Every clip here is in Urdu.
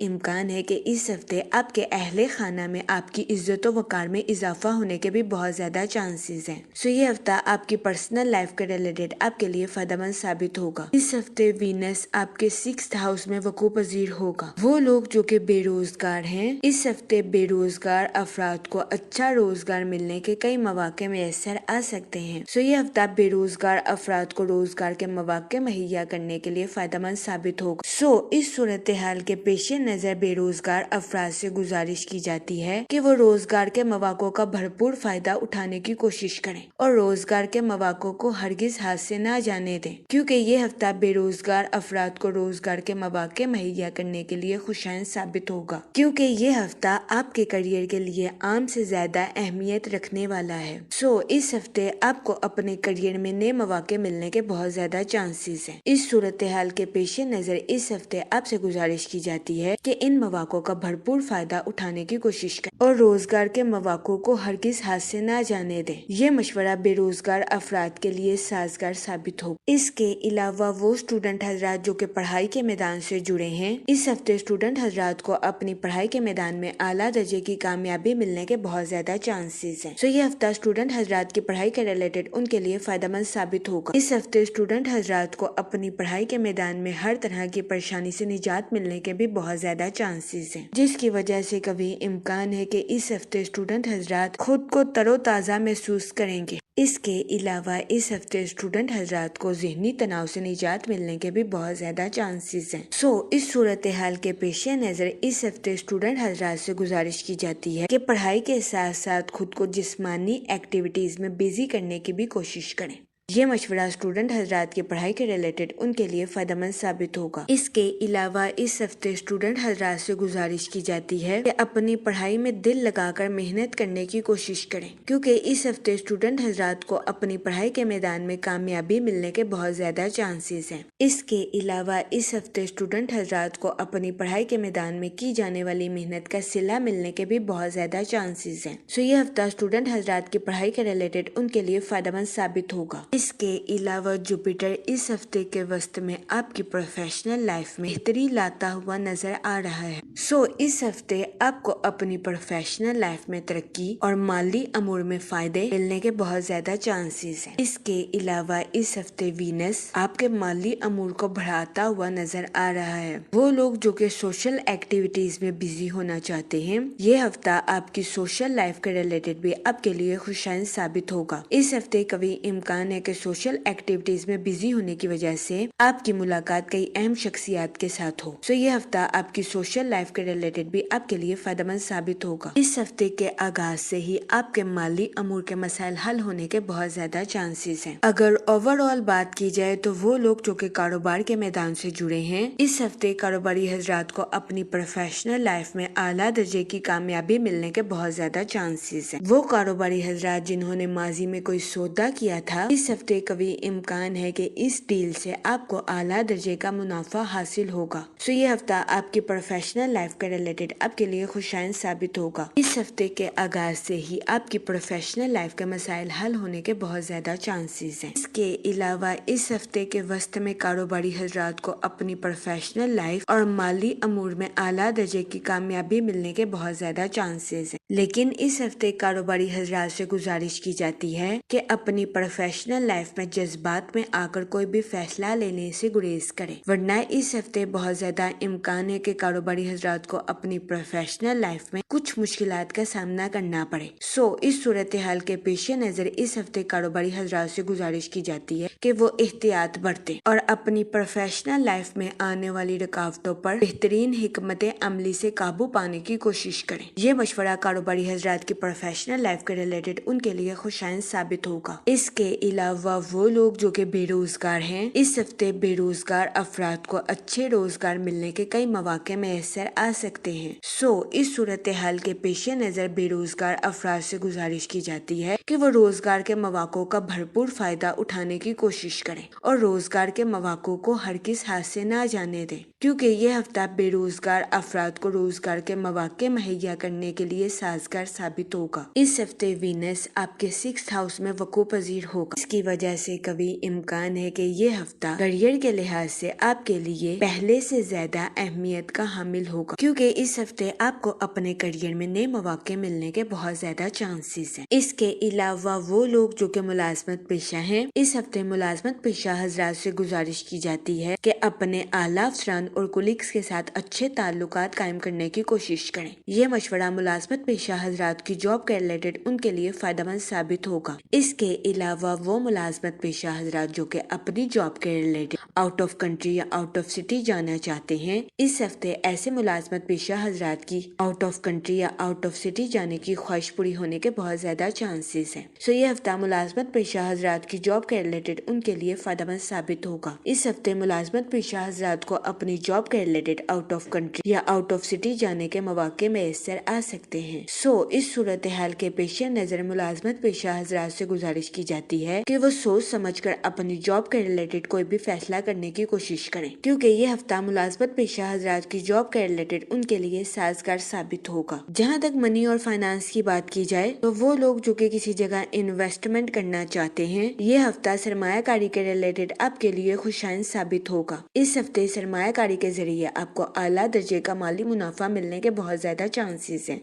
امکان ہے کہ اس ہفتے آپ کے اہل خانہ میں آپ کی عزت و وقار میں اضافہ ہونے کے بھی بہت زیادہ چانسز ہیں۔ یہ ہفتہ آپ کی پرسنل لائف کے ریلیٹڈ آپ کے لیے فائدہ مند ثابت ہوگا۔ اس ہفتے وینس آپ کے 6th ہاؤس میں وقوع پذیر ہوگا۔ وہ لوگ جو کہ بے روزگار ہیں، اس ہفتے بے روزگار افراد کو اچھا روزگار ملنے کے کئی مواقع میسر آ سکتے ہیں۔ یہ ہفتہ بے روزگار افراد کو روزگار کے مواقع مہیا کرنے کے لیے فائدہ مند ثابت ہوگا۔ اس صورتحال کے پیش نظر بے روزگار افراد سے گزارش کی جاتی ہے کہ وہ روزگار کے مواقع کا بھرپور فائدہ اٹھانے کی کوشش کریں اور روزگار کے مواقع کو ہرگز ہاتھ سے نہ جانے دیں، کیونکہ یہ ہفتہ بے روزگار افراد کو روزگار کے مواقع مہیا کرنے کے لیے خوشائن ثابت ہوگا، کیونکہ یہ ہفتہ آپ کے کیریئر کے لیے عام سے زیادہ اہمیت رکھنے والا ہے۔ اس ہفتے آپ کو اپنے کیریئر میں نئے مواقع ملنے کے بہت زیادہ چانسز ہیں۔ اس صورتحال کے پیش نظر اس ہفتے آپ سے گزارش کی جاتی ہے کہ ان مواقع کا بھرپور فائدہ اٹھانے کی کوشش کریں اور روزگار کے مواقع کو ہرگز ہاتھ سے نہ جانے دیں۔ یہ مشورہ بے روزگار افراد کے لیے سازگار ثابت ہوگا۔ اس کے علاوہ وہ اسٹوڈنٹ حضرات جو کہ پڑھائی کے میدان سے جڑے ہیں، اس ہفتے اسٹوڈنٹ حضرات کو اپنی پڑھائی کے میدان میں اعلیٰ درجے کی کامیابی ملنے کے بہت زیادہ چانسز ہیں۔ یہ ہفتہ اسٹوڈنٹ حضرات کی پڑھائی کے ریلیٹڈ ان کے لیے فائدہ مند ثابت ہوگا۔ اس ہفتے اسٹوڈنٹ حضرات کو اپنی پڑھائی کے میدان میں ہر طرح کی پریشانی سے نجات ملنے کے بھی بہت زیادہ چانسز ہیں، جس کی وجہ سے کبھی امکان ہے کہ اس ہفتے اسٹوڈنٹ حضرات خود کو تر و تازہ محسوس کریں گے۔ اس کے علاوہ اس ہفتے اسٹوڈنٹ حضرات کو ذہنی تناؤ سے نجات ملنے کے بھی بہت زیادہ چانسز ہیں۔ اس صورتحال کے پیش نظر اس ہفتے اسٹوڈنٹ حضرات سے گزارش کی جاتی ہے کہ پڑھائی کے ساتھ ساتھ خود کو جسمانی ایکٹیویٹیز میں بزی کرنے کی بھی کوشش کریں۔ یہ مشورہ اسٹوڈنٹ حضرات کی پڑھائی کے ریلیٹڈ ان کے لیے فائدہ مند ثابت ہوگا۔ اس کے علاوہ اس ہفتے اسٹوڈنٹ حضرات سے گزارش کی جاتی ہے کہ اپنی پڑھائی میں دل لگا کر محنت کرنے کی کوشش کریں، کیونکہ اس ہفتے اسٹوڈنٹ حضرات کو اپنی پڑھائی کے میدان میں کامیابی ملنے کے بہت زیادہ چانسز ہیں۔ اس کے علاوہ اس ہفتے اسٹوڈنٹ حضرات کو اپنی پڑھائی کے میدان میں کی جانے والی محنت کا صلہ ملنے کے بھی بہت زیادہ چانسز ہیں۔ یہ ہفتہ اسٹوڈنٹ حضرات کی پڑھائی کے ریلیٹڈ ان کے لیے فائدہ مند ثابت ہوگا۔ اس کے علاوہ جوپیٹر اس ہفتے کے وسط میں آپ کی پروفیشنل لائف میں بہتری لاتا ہوا نظر آ رہا ہے۔ اس ہفتے آپ کو اپنی پروفیشنل لائف میں ترقی اور مالی امور میں فائدے ملنے کے بہت زیادہ چانسز ہیں۔ اس کے علاوہ اس ہفتے وینس آپ کے مالی امور کو بڑھاتا ہوا نظر آ رہا ہے۔ وہ لوگ جو کہ سوشل ایکٹیویٹیز میں بزی ہونا چاہتے ہیں، یہ ہفتہ آپ کی سوشل لائف کے ریلیٹڈ بھی آپ کے لیے خوشائن ثابت ہوگا۔ اس ہفتے کبھی امکان ہے کہ سوشل ایکٹیویٹیز میں بزی ہونے کی وجہ سے آپ کی ملاقات کئی اہم شخصیات کے ساتھ ہو۔ یہ ہفتہ آپ کی سوشل لائف کے ریلیٹڈ بھی آپ کے لیے فائدہ مند ثابت ہوگا۔ اس ہفتے کے آغاز سے ہی آپ کے مالی امور کے مسائل حل ہونے کے بہت زیادہ چانسز ہیں۔ اگر اوور آل بات کی جائے تو وہ لوگ جو کہ کاروبار کے میدان سے جڑے ہیں، اس ہفتے کاروباری حضرات کو اپنی پروفیشنل لائف میں اعلیٰ درجے کی کامیابی ملنے کے بہت زیادہ چانسز ہیں۔ وہ کاروباری حضرات جنہوں نے ماضی میں کوئی سودا کیا تھا، اس ہفتے کبھی امکان ہے کہ اس ڈیل سے آپ کو اعلیٰ درجے کا منافع حاصل ہوگا۔ یہ ہفتہ آپ کی پروفیشنل لائف کے ریلیٹڈ آپ کے لیے خوشائن ثابت ہوگا۔ اس ہفتے کے آغاز سے ہی آپ کی پروفیشنل لائف کے مسائل حل ہونے کے بہت زیادہ چانسز ہیں۔ اس کے علاوہ اس ہفتے کے وسط میں کاروباری حضرات کو اپنی پروفیشنل لائف اور مالی امور میں اعلیٰ درجے کی کامیابی ملنے کے بہت زیادہ چانسز ہیں، لیکن اس ہفتے کاروباری حضرات سے گزارش کی جاتی ہے کہ اپنی پروفیشنل لائف میں جذبات میں آ کر کوئی بھی فیصلہ لینے سے گریز کریں، ورنہ اس ہفتے بہت زیادہ امکان ہے کہ کاروباری حضرات کو اپنی پروفیشنل لائف میں کچھ مشکلات کا سامنا کرنا پڑے۔ اس صورتحال کے پیش نظر اس ہفتے کاروباری حضرات سے گزارش کی جاتی ہے کہ وہ احتیاط برتیں اور اپنی پروفیشنل لائف میں آنے والی رکاوٹوں پر بہترین حکمت عملی سے قابو پانے کی کوشش کریں۔ یہ مشورہ کاروباری حضرات کی پروفیشنل لائف کے ریلیٹڈ ان کے لیے خوشائن ثابت ہوگا۔ اس کے علاوہ وہ لوگ جو کہ بے روزگار ہیں، اس ہفتے بے روزگار افراد کو اچھے روزگار ملنے کے کئی مواقع میسر آ سکتے ہیں۔ اس صورتحال کے پیش نظر بے روزگار افراد سے گزارش کی جاتی ہے کہ وہ روزگار کے مواقع کا بھرپور فائدہ اٹھانے کی کوشش کریں اور روزگار کے مواقع کو ہرگز ہاتھ سے نہ جانے دیں، کیونکہ یہ ہفتہ بے روزگار افراد کو روزگار کے مواقع مہیا کرنے کے لیے سازگار ثابت ہوگا۔ اس ہفتے وینس آپ کے 6th ہاؤس میں وقوع پذیر ہوگا۔ اس کی وجہ سے قوی امکان ہے کہ یہ ہفتہ کیریئر کے لحاظ سے آپ کے لیے پہلے سے زیادہ اہمیت کا حامل ہوگا، کیونکہ اس ہفتے آپ کو اپنے کیریئر میں نئے مواقع ملنے کے بہت زیادہ چانسز ہیں۔ اس کے علاوہ وہ لوگ جو کہ ملازمت پیشہ ہیں، اس ہفتے ملازمت پیشہ حضرات سے گزارش کی جاتی ہے کہ اپنے اعلیٰ افسران اور کولیگز کے ساتھ اچھے تعلقات قائم کرنے کی کوشش کریں۔ یہ مشورہ ملازمت پیشہ حضرات کی جاب کے ریلیٹڈ ان کے لیے فائدہ مند ثابت ہوگا۔ اس کے علاوہ وہ ملازمت پیشہ حضرات جو کہ اپنی جاب کے ریلیٹڈ آؤٹ آف کنٹری یا آؤٹ آف سٹی جانا چاہتے ہیں، اس ہفتے ایسے ملازمت پیشہ حضرات کی آؤٹ آف کنٹری یا آؤٹ آف سٹی جانے کی خواہش پوری ہونے کے بہت زیادہ چانسز ہیں۔ یہ ہفتہ ملازمت پیشہ حضرات کی جاب کے ریلیٹڈ ان کے لیے فائدہ مند ثابت ہوگا۔ اس ہفتے ملازمت پیشہ حضرات کو اپنی جاب کے ریلیٹڈ آؤٹ آف کنٹری یا آؤٹ آف سٹی جانے کے مواقع میسر آ سکتے ہیں۔ اس صورتحال کے پیش نظر ملازمت پیشہ حضرات سے گزارش کی جاتی ہے کہ وہ سوچ سمجھ کر اپنی جاب کے ریلیٹڈ کوئی بھی فیصلہ کرنے کی کوشش کریں، کیونکہ یہ ہفتہ ملازمت پیشہ حضرات کی جاب کے ریلیٹڈ ان کے لیے سازگار ثابت ہوگا۔ جہاں تک منی اور فائنانس کی بات کی جائے تو وہ لوگ جو کہ کسی جگہ انویسٹمنٹ کرنا چاہتے ہیں، یہ ہفتہ سرمایہ کاری کے ریلیٹڈ آپ کے لیے خوشائن ثابت ہوگا۔ اس ہفتے سرمایہ کاری کے ذریعے آپ کو اعلیٰ درجے کا مالی منافع ملنے کے بہت زیادہ چانسز ہیں۔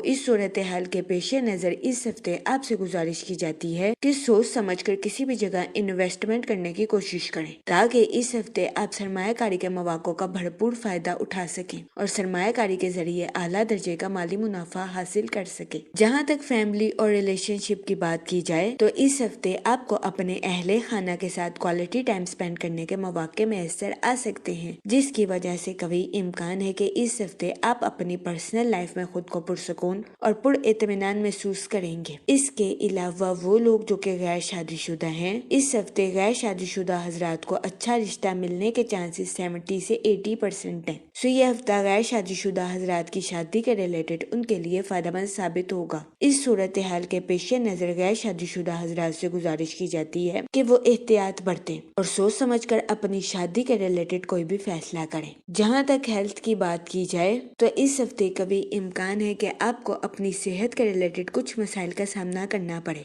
اس صورتحال کے پیش نظر اس ہفتے آپ سے گزارش کی جاتی ہے کہ سوچ سمجھ کر کسی بھی جگہ انویسٹمنٹ کرنے کی کوشش کریں، تاکہ اس ہفتے آپ سرمایہ کاری کے مواقع کا بھرپور فائدہ اٹھا سکیں اور سرمایہ کاری کے ذریعے اعلیٰ درجے کا مالی منافع حاصل کر سکیں۔ جہاں تک فیملی اور ریلیشن شپ کی بات کی جائے تو اس ہفتے آپ کو اپنے اہل خانہ کے ساتھ کوالٹی ٹائم سپینڈ کرنے کے مواقع میسر آ سکتے ہیں، جس کی وجہ سے قوی امکان ہے کہ اس ہفتے آپ اپنی پرسنل لائف میں خود کو پرسکون اور پر اطمینان محسوس کریں گے۔ اس کے علاوہ وہ لوگ جو کہ غیر شادی شدہ ہیں، اس ہفتے غیر شادی شدہ حضرات کو اچھا رشتہ ملنے کے چانسز 70 سے 80% ہیں۔ یہ ہفتہ غیر شادی شدہ حضرات کی شادی کے ریلیٹڈ ان کے لیے فائدہ مند ثابت ہوگا۔ اس صورتحال کے پیش نظر غیر شادی شدہ حضرات سے گزارش کی جاتی ہے کہ وہ احتیاط برتیں اور سوچ سمجھ کر اپنی شادی کے ریلیٹڈ کوئی بھی فیصلہ کریں۔ جہاں تک ہیلتھ کی بات کی جائے تو اس ہفتے قوی امکان ہے کہ آپ کو اپنی صحت کے ریلیٹڈ کچھ مسائل کا سامنا کرنا پڑے۔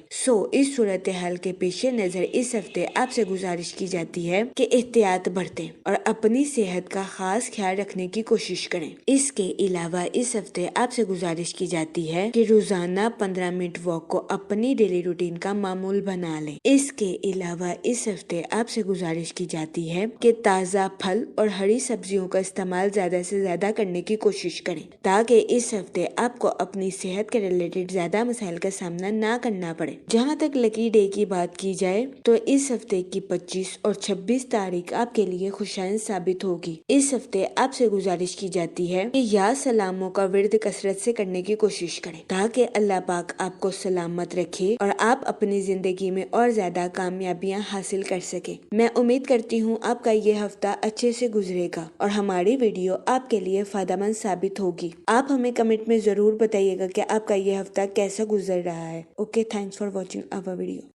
اس صورتحال کے پیش نظر اس ہفتے آپ سے گزارش کی جاتی ہے کہ احتیاط برتیں اور اپنی صحت کا خاص خیال رکھنے کی کوشش کریں۔ اس کے علاوہ اس ہفتے آپ سے گزارش کی جاتی ہے کہ روزانہ 15 منٹ واک کو اپنی ڈیلی روٹین کا معمول بنا لیں۔ اس کے علاوہ اس ہفتے آپ سے گزارش کی جاتی ہے کہ تازہ پھل اور ہری سبزیوں کا استعمال زیادہ سے زیادہ کرنے کی کوشش کریں، تاکہ اس ہفتے آپ کو اپنی صحت کے ریلیٹڈ زیادہ مسائل کا سامنا نہ کرنا پڑے۔ جہاں تک لکی ڈے کی بات کی جائے تو اس ہفتے کی 25 اور 26 تاریخ آپ کے لیے خوشائن ثابت ہوگی۔ اس ہفتے آپ سے گزارش کی جاتی ہے کہ یا سلاموں کا ورد کثرت سے کرنے کی کوشش کریں، تاکہ اللہ پاک آپ کو سلامت رکھے اور آپ اپنی زندگی میں اور زیادہ کامیابیاں حاصل کر سکیں۔ میں امید کرتی ہوں آپ کا یہ ہفتہ اچھے سے گزرے گا اور ہماری ویڈیو آپ کے لیے فائدہ مند ثابت ہوگی۔ آپ ہمیں کمنٹ میں ضرور بتائیے گا کہ آپ کا یہ ہفتہ کیسا گزر رہا ہے۔ Okay, thanks for watching our video.